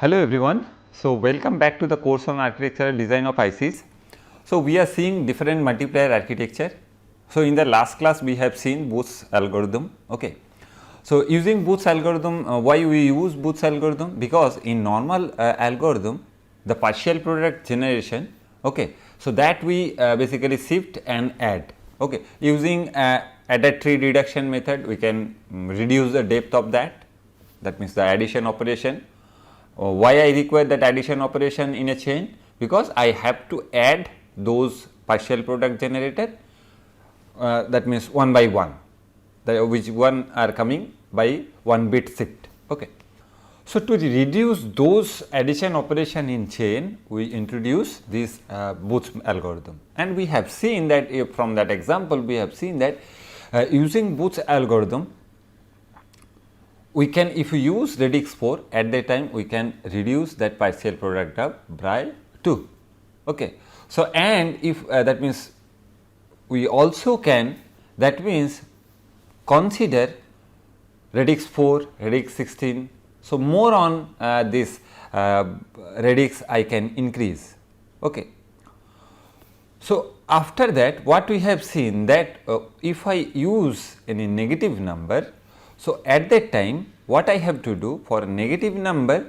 Hello everyone. So, welcome back to the course on architectural design of ICs. So, we are seeing different multiplier architecture. So, in the last class we have seen Booth's algorithm. Okay. So, using Booth's algorithm, why we use Booth's algorithm? Because in normal algorithm, the partial product generation, okay, so that we basically shift and add. Okay, using added tree reduction method, we can reduce the depth of that means the addition operation. Why I require that addition operation in a chain? Because I have to add those partial product generator, that means one by one, which one are coming by one bit shift. Okay. So, to reduce those addition operation in chain, we introduce this Booth's algorithm, and we have seen that from that example we have seen that using Booth's algorithm, we can, if we use radix 4, at that time we can reduce that partial product of by 2. Okay. So, and if that means we also can, that means consider radix 4, radix 16. So, more on this radix I can increase. Okay. So, after that what we have seen that if I use any negative number, so at that time what I have to do for a negative number,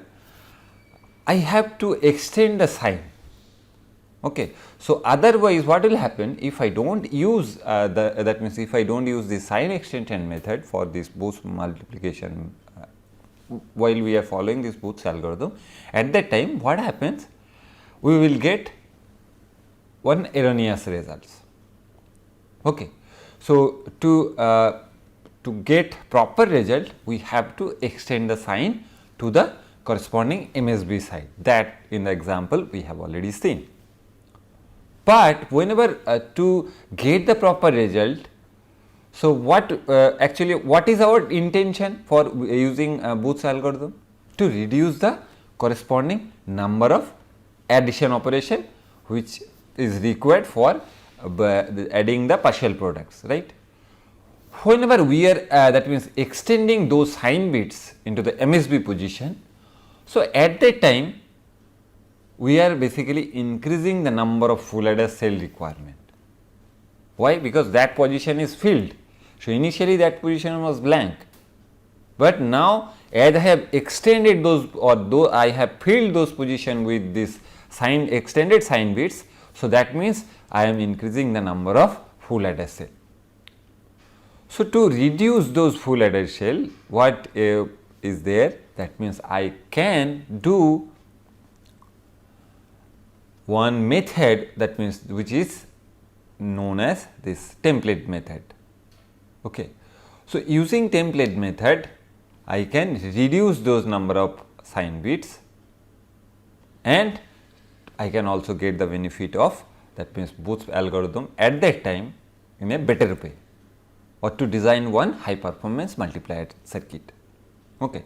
I have to extend the sign. Okay. So, otherwise what will happen if I do not use that means if I do not use the sign extension method for this Booth's multiplication while we are following this Booth's algorithm, at that time what happens, we will get one erroneous results. Okay. So, to get proper result, we have to extend the sign to the corresponding MSB side, that in the example we have already seen. But whenever to get the proper result, so what actually what is our intention for using Booth's algorithm? To reduce the corresponding number of addition operation which is required for adding the partial products, right. Whenever we are that means extending those sign bits into the MSB position, so at that time we are basically increasing the number of full adder cell requirement. Why? Because that position is filled. So, initially that position was blank, but now as I have extended those, or though I have filled those position with this sign extended sign bits, so that means I am increasing the number of full adder cell. So, to reduce those full adder cell, what is there? That means I can do one method, that means which is known as this template method. Okay. So, using template method, I can reduce those number of sign bits, and I can also get the benefit of, that means Booth's algorithm at that time in a better way, or to design one high performance multiplier circuit. Okay.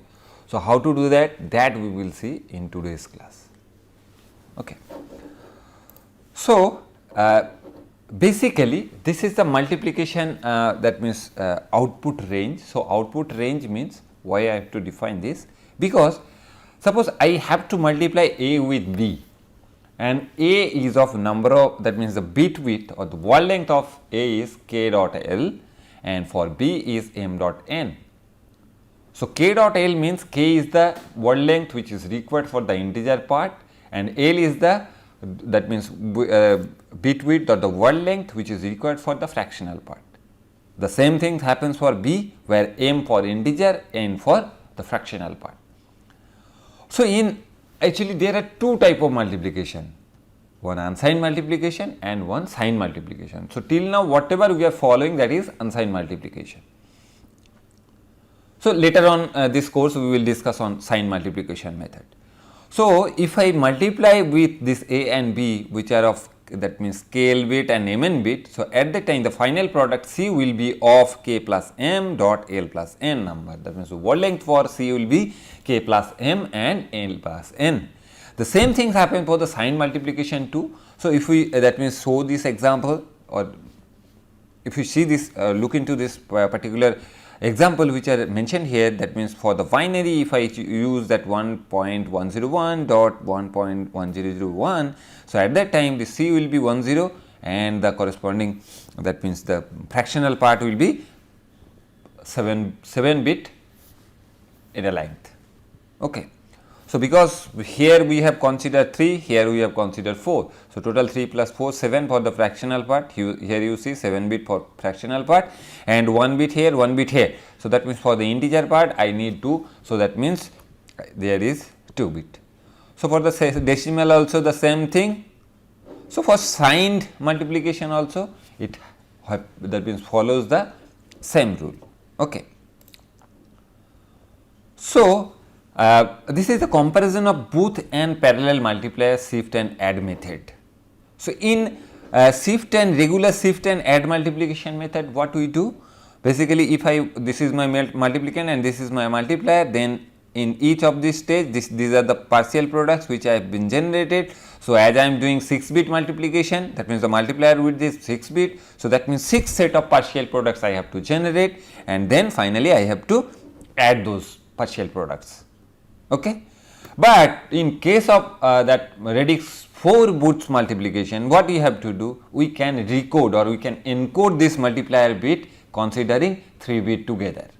So, how to do that? That we will see in today's class. Okay. So, basically this is the multiplication that means output range. So, output range means, why I have to define this? Because suppose I have to multiply A with B, and A is of number of, that means the bit width or the word length of A is k dot L, and for B is m dot n. So, k dot L means k is the word length which is required for the integer part, and L is the, that means bit width or the word length which is required for the fractional part. The same thing happens for B, where m for integer, n for the fractional part. So, in actually there are two type of multiplication, one unsigned multiplication and one signed multiplication. So, till now whatever we are following, that is unsigned multiplication. So, later on this course we will discuss on signed multiplication method. So, if I multiply with this A and B, which are of, that means k L bit and m n bit. So, at that time the final product C will be of k plus m dot L plus n number, that means the word length for C will be k plus m and L plus n. The same things happen for the signed multiplication too. So, if we that means show this example, or if you see this look into this particular example which are mentioned here, that means for the binary, if I use that 1.101.1.1001, so at that time the C will be 10 and the corresponding, that means the fractional part will be 7 bit in a length. Okay. So, because here we have considered 3, here we have considered 4. So, total 3 plus 4, 7 for the fractional part, here you see 7 bit for fractional part and 1 bit here, 1 bit here. So, that means for the integer part I need 2. So, that means there is 2 bit. So, for the decimal also the same thing. So, for signed multiplication also it that means follows the same rule. Okay. So, this is the comparison of booth and parallel multiplier shift and add method. So, in shift and regular shift and add multiplication method, what we do? Basically, if this is my multiplicand and this is my multiplier, then in each of these stage these are the partial products which I have been generated. So, as I am doing 6 bit multiplication, that means the multiplier with this 6 bit. So, that means 6 set of partial products I have to generate and then finally, I have to add those partial products. Okay. But in case of that radix 4 booths multiplication, what we have to do? We can recode or we can encode this multiplier bit considering 3 bit together.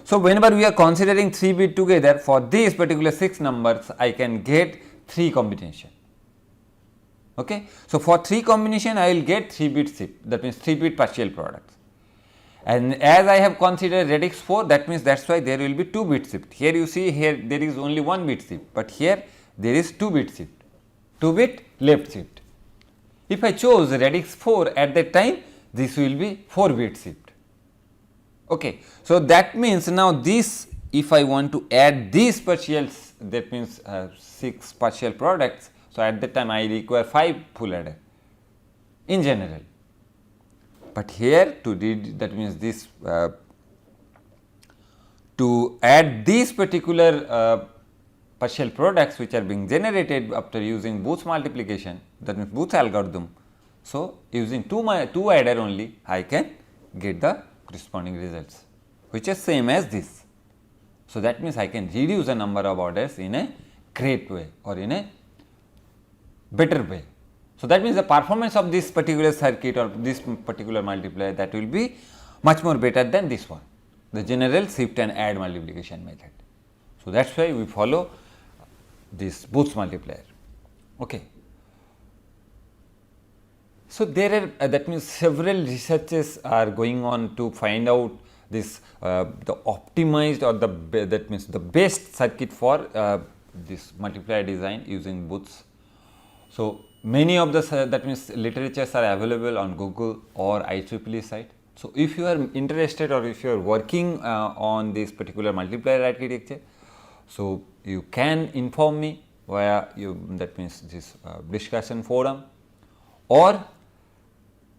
So, whenever we are considering 3 bit together, for these particular 6 numbers I can get 3 combination. Okay. So, for 3 combination I will get 3 bit shift, that means 3 bit partial products. And as I have considered radix 4, that means that is why there will be 2 bit shift. Here you see, here there is only 1 bit shift, but here there is 2 bit shift, 2 bit left shift. If I chose radix 4 at that time, this will be 4 bit shift. Okay. So, that means now this, if I want to add these partials, that means 6 partial products. So, at that time I require 5 full adder in general. But here to read, that means this to add these particular partial products which are being generated after using Booth's multiplication, that means Booth's algorithm. So, using 2 adder only I can get the corresponding results which is same as this. So, that means I can reduce the number of orders in a great way or in a better way. So, that means the performance of this particular circuit or this particular multiplier, that will be much more better than this one, the general shift and add multiplication method. So, that is why we follow this Booth's multiplier. Okay. So, there are that means several researches are going on to find out this the optimized or the that means the best circuit for this multiplier design using Booth's. So, many of the that means literatures are available on Google or IEEE site. So, if you are interested or if you are working on this particular multiplier architecture, so you can inform me via that means this discussion forum, or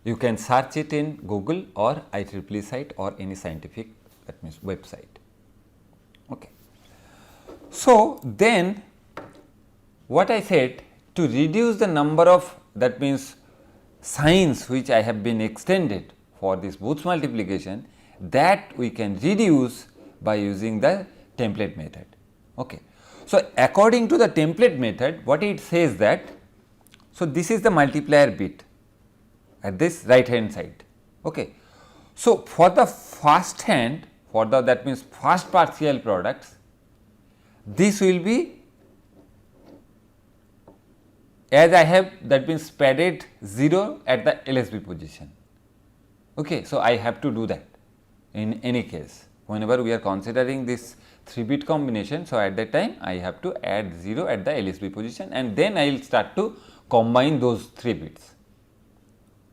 you can search it in Google or IEEE site or any scientific, that means website. Okay. So, then what I said, to reduce the number of, that means signs which I have been extended for this Booth's multiplication, that we can reduce by using the template method. Okay. So, according to the template method, what it says that, so this is the multiplier bit at this right hand side. Okay. So, for the first hand, for the that means first partial products, this will be, as I have, that means padded 0 at the LSB position. Okay. So, I have to do that in any case whenever we are considering this 3 bit combination. So, at that time I have to add 0 at the LSB position and then I will start to combine those 3 bits.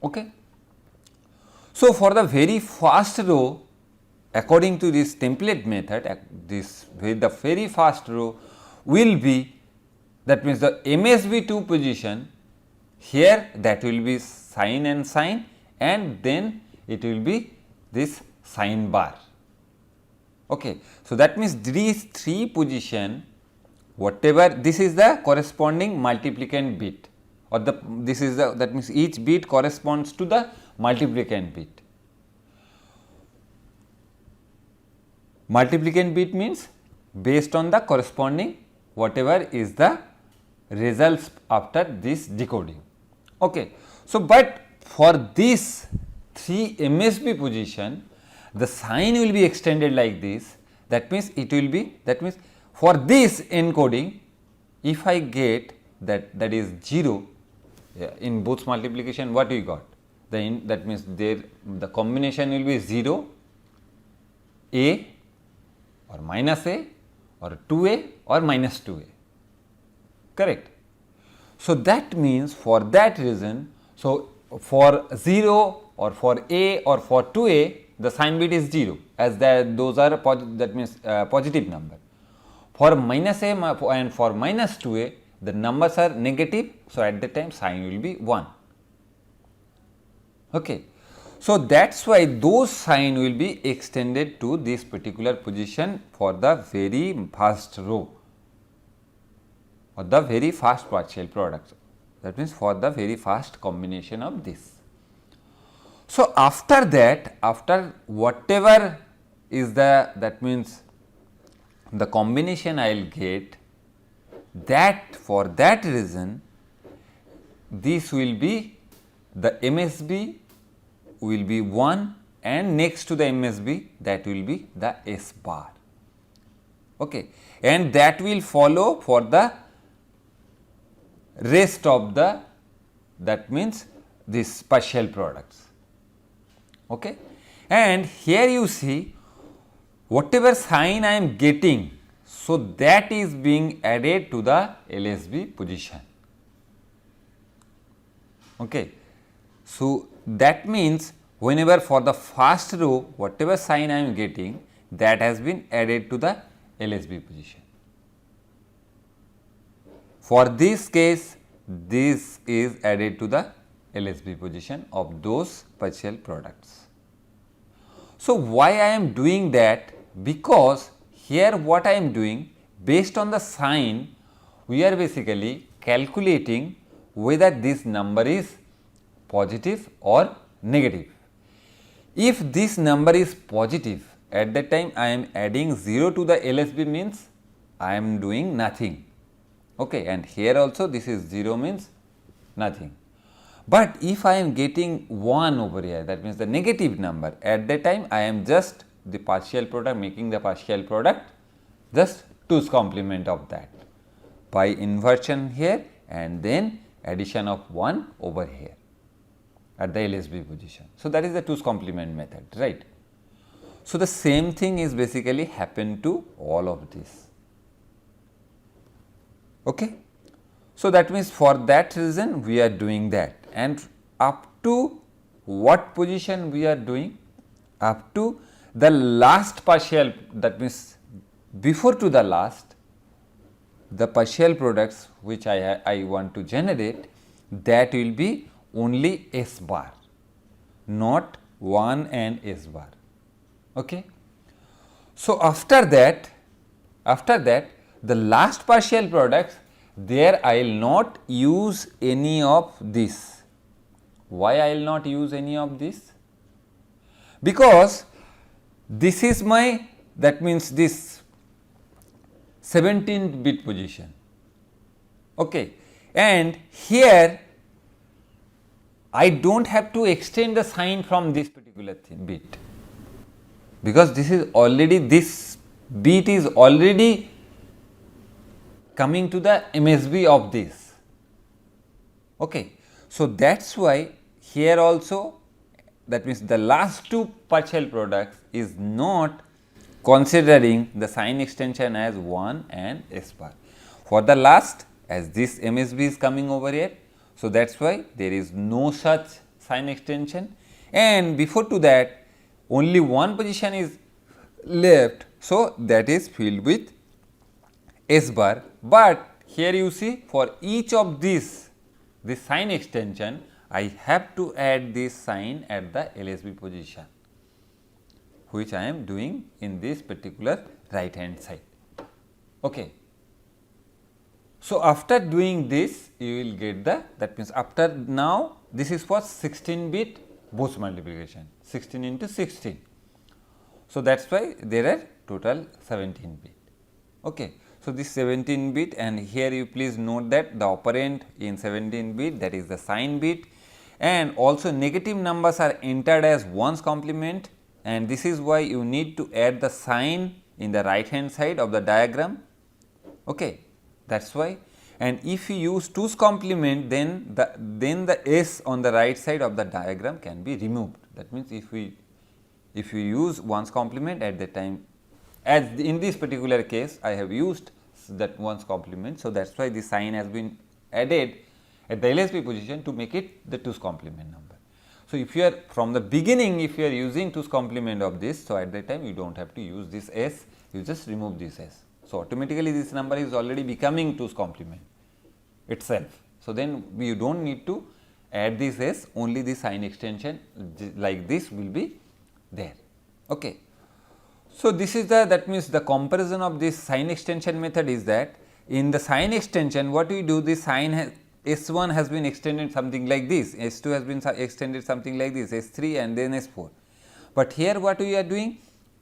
Okay. So, for the very first row, according to this template method, this the very first row will be, that means the MSB2 position, here that will be sign and sign, and then it will be this sign bar. Okay. So, that means these 3 position, whatever, this is the corresponding multiplicand bit, or this is the, that means each bit corresponds to the multiplicand bit. multiplicand bit means based on the corresponding whatever is the results after this decoding. Okay. So, but for this 3 MSB position, the sign will be extended like this. That means it will be, that means for this encoding, if I get that is 0 in both multiplication, what we got? That means there the combination will be 0, A or minus A or 2A or minus 2A, correct. So, that means for that reason, so for 0 or for A or for 2A, the sign bit is 0, as those are that means positive number. For minus A and for minus 2A, the numbers are negative. So, at that time sign will be 1. Okay. So, that is why those sign will be extended to this particular position for the very first row or the very first partial product. That means for the very first combination of this. So, after that, after whatever is that means the combination I will get, that for that reason this will be the MSB will be 1 and next to the MSB that will be the S bar. Okay. And that will follow for the rest of the, that means this partial products. Okay. And here you see whatever sign I am getting, so that is being added to the LSB position. Okay. So, that means whenever for the first row whatever sign I am getting, that has been added to the LSB position. For this case, this is added to the LSB position of those partial products. So, why I am doing that? Because here what I am doing, based on the sign, we are basically calculating whether this number is positive or negative. If this number is positive, at that time I am adding 0 to the LSB means I am doing nothing. Okay. And here also this is 0 means nothing. But if I am getting 1 over here, that means the negative number, at that time I am just the partial product, making the partial product just 2's complement of that by inversion here and then addition of 1 over here at the LSB position. So, that is the 2's complement method, right. So, the same thing is basically happened to all of this. Okay. So, that means for that reason we are doing that, and up to what position we are doing? Up to the last partial, that means before to the last, the partial products which I want to generate, that will be only S bar, not 1 and S bar. Okay. So, after that the last partial products, there I will not use any of this. Why I will not use any of this? Because this is my, that means this 17th bit position. Okay. And here I do not have to extend the sign from this particular bit, because this is already, this bit is already coming to the MSB of this. Okay. So, that is why here also, that means the last two partial products is not considering the sign extension as 1 and S bar. For the last, as this MSB is coming over here, so that is why there is no such sign extension, and before to that only one position is left. So, that is filled with S bar, but here you see for each of this sign extension I have to add this sign at the LSB position, which I am doing in this particular right hand side. Okay. So, after doing this you will get the, that means after now this is for 16 bit Bose multiplication, 16 into 16. So, that is why there are total 17 bit. Okay. So, this 17 bit, and here you please note that the operand in 17 bit, that is the sign bit, and also negative numbers are entered as ones complement, and this is why you need to add the sign in the right hand side of the diagram. Okay. That is why, and if you use 2's complement, then the s on the right side of the diagram can be removed. That means, if we use 1's complement at the time, as in this particular case I have used that 1's complement. So, that is why the sign has been added at the LSB position to make it the 2's complement number. So, if you are from the beginning, if you are using 2's complement of this, so at that time you do not have to use this s, you just remove this s. So, automatically this number is already becoming 2's complement itself. So, then you do not need to add this s, only the sign extension like this will be there. Okay. So, this is that means the comparison of this sign extension method is that in the sign extension what we do, this sign S1 has been extended something like this, S2 has been extended something like this, S3 and then S4. But here what we are doing,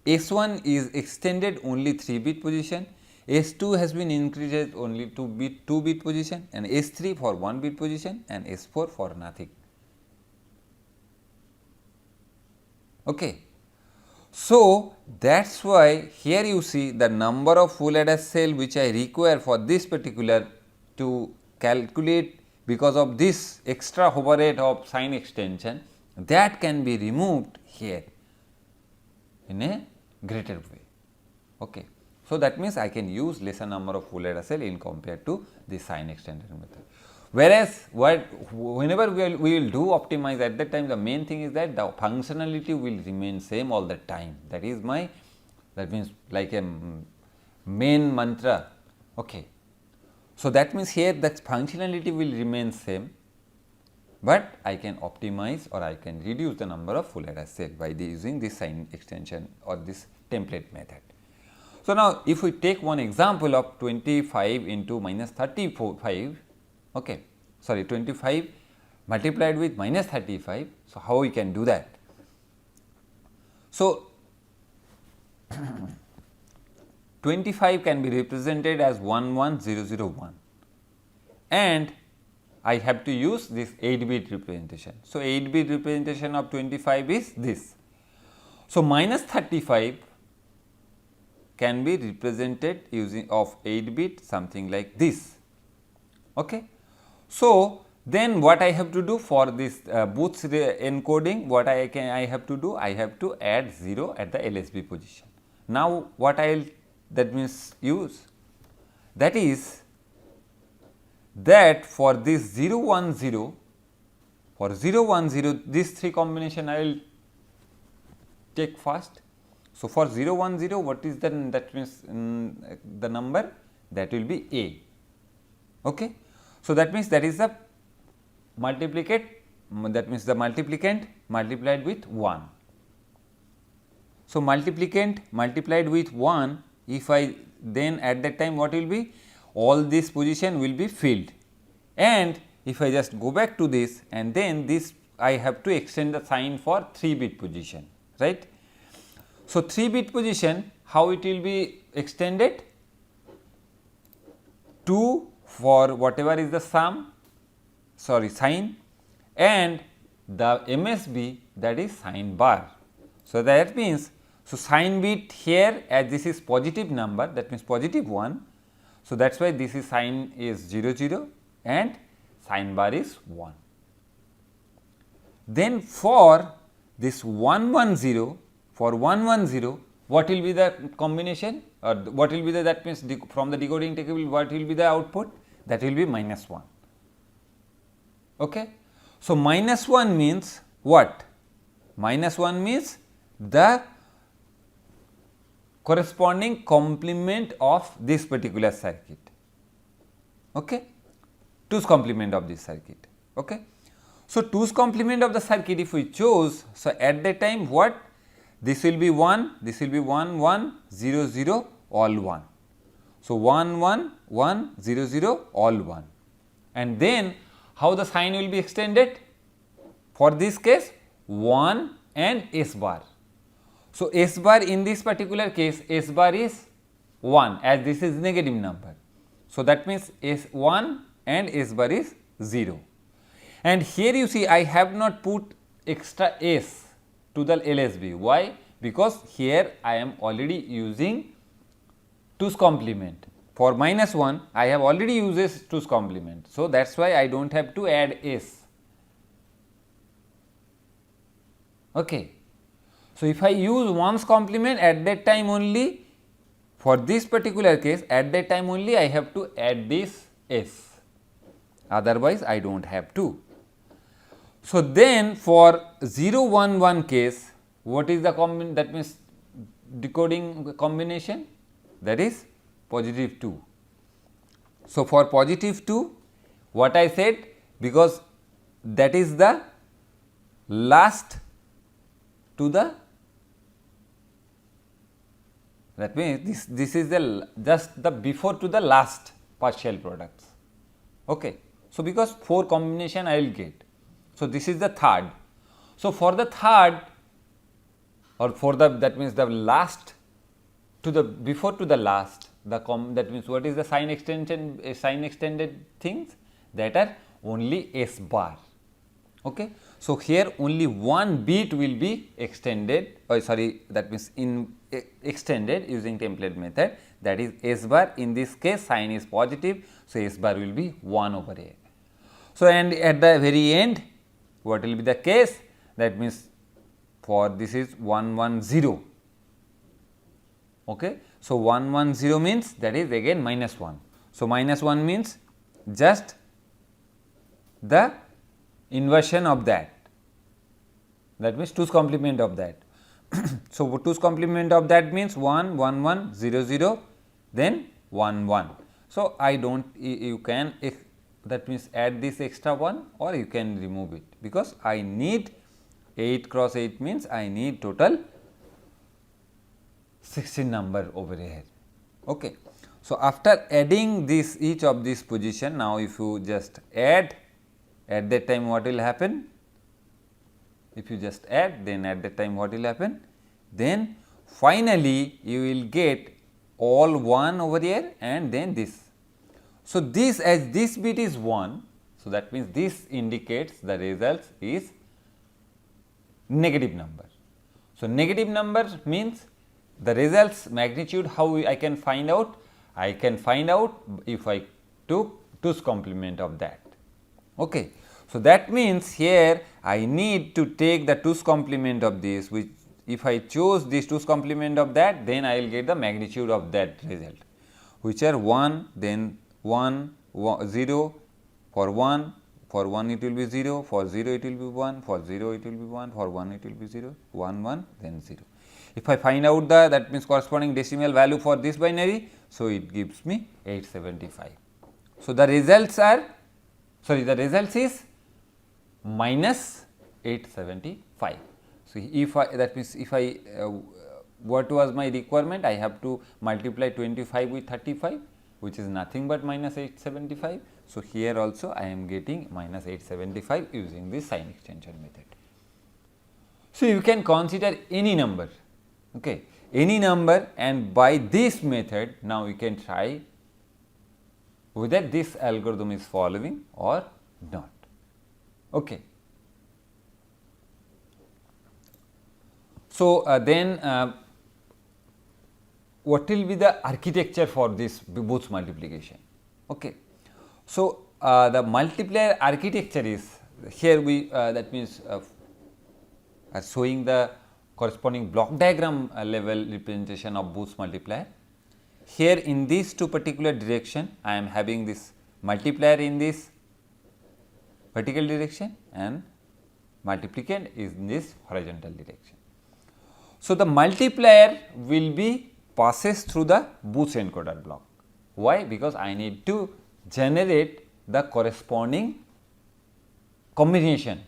S1 is extended only 3 bit position, S2 has been increased only 2 bit position, and S3 for 1 bit position, and S4 for nothing. Okay. So, that is why here you see the number of full adder cell which I require for this particular to calculate, because of this extra overhead of sign extension, that can be removed here in a greater way. Okay. So, that means I can use lesser number of full adder cell in compared to the sign extension method. Whereas, whenever we will do optimize, at that time the main thing is that the functionality will remain same all the time. That is my, that means like a main mantra. Okay. So, that means here that functionality will remain same, but I can optimize or I can reduce the number of full adder cell by using this sign extension or this template method. So, now if we take one example of 25 into minus 35, okay, sorry 25 multiplied with minus 35. So, how we can do that? So, 25 can be represented as 11001 and I have to use this 8 bit representation. So, 8 bit representation of 25 is this. So, minus 35 can be represented using of 8 bit something like this. Okay. So, then what I have to do for this booths encoding, what I have to do, I have to add 0 at the LSB position. Now, what I will that means use, that is that for this 010, for 010 these 3 combination I will take first. So, for 010 what is that means the number that will be A. Okay. So, that means that is the multiplicate, that means the multiplicand multiplied with 1. So, multiplicand multiplied with 1, if I then at that time what will be, all this position will be filled, and if I just go back to this and then this I have to extend the sign for 3 bit position, right. So, 3 bit position how it will be extended, 2 for whatever is the sign, and the MSB, that is sign bar. So, that means, so sign bit here as this is positive number, that means positive 1. So, that is why this is sign is 00 and sign bar is 1. Then for this 110, for 110 what will be the combination or what will be the, that means from the decoding table what will be the output, that will be minus 1. Okay. So, minus 1 means what? Minus 1 means the corresponding complement of this particular circuit, okay, 2's complement of this circuit. Okay. So, 2's complement of the circuit if we chose, so at that time what, this will be 1, this will be 1 1 0 0 all 1. So, 1 1 1 0 0 all 1, and then how the sign will be extended, for this case 1 and S bar. So, S bar in this particular case, S bar is 1 as this is negative number. So, that means S 1 and S bar is 0. And here you see I have not put extra S to the LSB. Why? Because here I am already using 2's complement. For minus 1 I have already used 2's complement. So, that is why I do not have to add S. Okay. So, if I use 1's complement at that time only, for this particular case at that time only I have to add this S, otherwise I do not have to. So, then for 0 1 1 case, what is the that means decoding combination, that is positive 2. So, for positive 2 what I said, because that is the last to the, that means this is the just the before to the last partial products. Okay. So, because 4 combination I will get. So, this is the third. So, for the third or for the, that means the last to the before to the last, the that means what is the sign extension, sign extended things, that are only S bar. Okay. So, here only one bit will be extended, that means extended using template method, that is S bar. In this case sign is positive. So, S bar will be 1 over here. So, and at the very end what will be the case, that means for this is 1 1 0. Okay. So, 1 1 0 means that is again minus 1. So, minus 1 means just the inversion of that means 2's complement of that. So, 2's complement of that means 1 1 1 0 0 then 1 1. So, I do not, you can that means add this extra 1 or you can remove it, because I need 8 cross 8 means I need total 16 number over here. Okay. So, after adding this each of this position, now if you just add, at that time what will happen? If you just add, then at that time what will happen? Then finally, you will get all 1 over here and then this. So, this as this bit is 1, so that means this indicates the result is negative number. So, negative number means the results magnitude, how I can find out? I can find out if I took 2's complement of that. Okay. So, that means here I need to take the 2's complement of this, which if I chose this 2's complement of that, then I will get the magnitude of that result, which are 1, then 1, 0, for 1 it will be 0, for 0 it will be 1, for 0 it will be 1, for 1 it will be 0, 1 1 then 0. If I find out the, that means corresponding decimal value for this binary, so it gives me 875. So, the results are, the results is minus 875. So, if I, that means if I what was my requirement, I have to multiply 25 with 35, which is nothing but minus 875. So, here also I am getting minus 875 using this sign extension method. So, you can consider any number, okay, any number, and by this method now you can try whether this algorithm is following or not. Okay. So, then what will be the architecture for this Booth multiplication? Okay. So, the multiplier architecture is, here we that means are showing the corresponding block diagram level representation of Booth multiplier. Here in these two particular direction, I am having this multiplier in this vertical direction and multiplicand is in this horizontal direction. So, the multiplier will be passes through the Booth encoder block. Why? Because I need to generate the corresponding combination.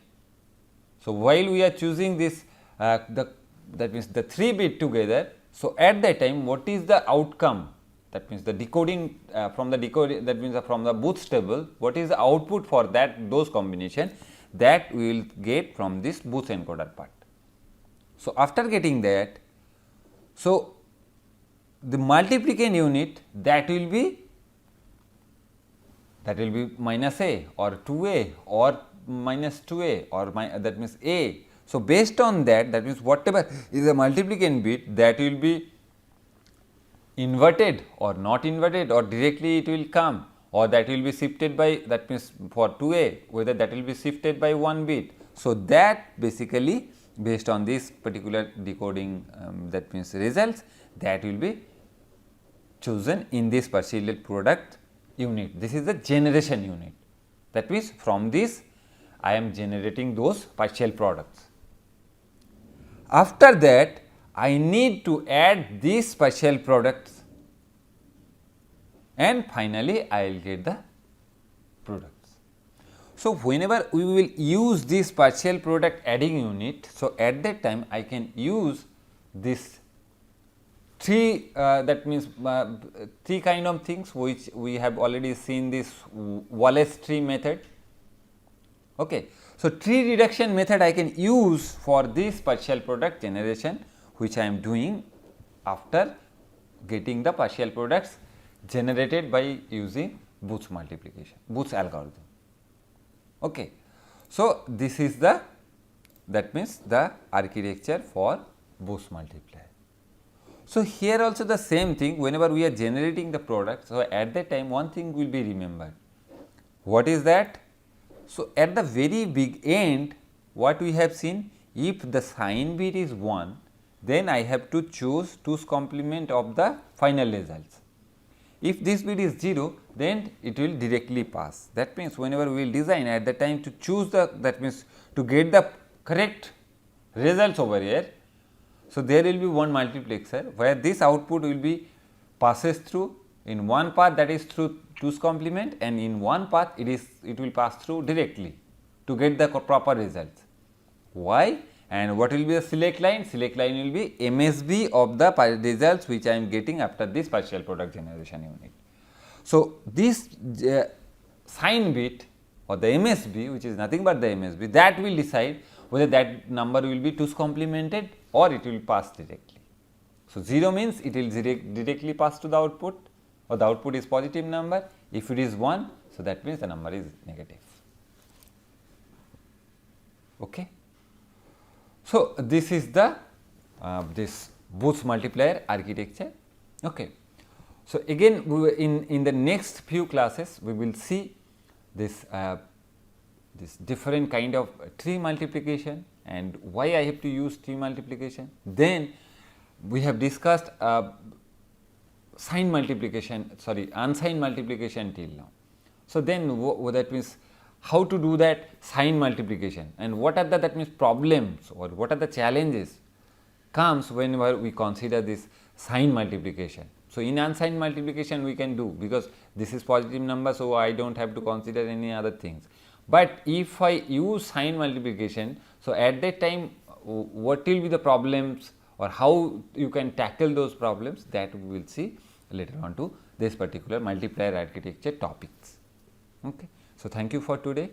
So, while we are choosing this that means the 3 bit together. So, at that time what is the outcome, that means the decoding from the decoding, that means from the Booth table, what is the output for that those combination, that we will get from this Booth encoder part. So, after getting that, So, the multiplicand unit that will be minus a or 2a or minus 2a or that means a. So, based on that means whatever is the multiplicand bit, that will be inverted or not inverted, or directly it will come, or that will be shifted by, that means for 2a whether that will be shifted by 1 bit. So, that basically based on this particular decoding that means results, that will be chosen in this partial product unit. This is the generation unit. That means, from this I am generating those partial products. After that, I need to add these partial products, and finally I will get the products. So, whenever we will use this partial product adding unit, so at that time I can use this three that means three kind of things which we have already seen, this Wallace tree method. Okay. So, tree reduction method I can use for this partial product generation, which I am doing after getting the partial products generated by using Booth's multiplication, Booth's algorithm. Okay. So, this is the, that means the architecture for Booth's multiplier. So, here also the same thing, whenever we are generating the product. So, at that time one thing will be remembered. What is that? So, at the very big end, what we have seen, if the sign bit is 1, then I have to choose 2's complement of the final results. If this bit is 0, then it will directly pass. That means, whenever we will design at the time to choose the, that means to get the correct results over here. So, there will be one multiplexer where this output will be passes through in one path, that is through 2's complement, and in one path it will pass through directly to get the proper results. Why? And what will be the select line? Select line will be MSB of the results which I am getting after this partial product generation unit. So, this sign bit or the MSB, which is nothing but the MSB, that will decide whether that number will be 2's complemented or it will pass directly. So, 0 means it will directly pass to the output, or the output is positive number. If it is 1, so that means the number is negative. Okay. So, this is the this Booth's multiplier architecture. Okay. So, again in the next few classes we will see this this different kind of tree multiplication and why I have to use tree multiplication. Then we have discussed sign multiplication, sorry, unsigned multiplication till now. So, then that means how to do that sign multiplication, and what are the, that means problems, or what are the challenges comes whenever we consider this sign multiplication. So, in unsigned multiplication we can do, because this is positive number. So, I do not have to consider any other things. But if I use sign multiplication, so at that time what will be the problems or how you can tackle those problems, that we will see later on to this particular multiplier architecture topics. Okay. So, thank you for today.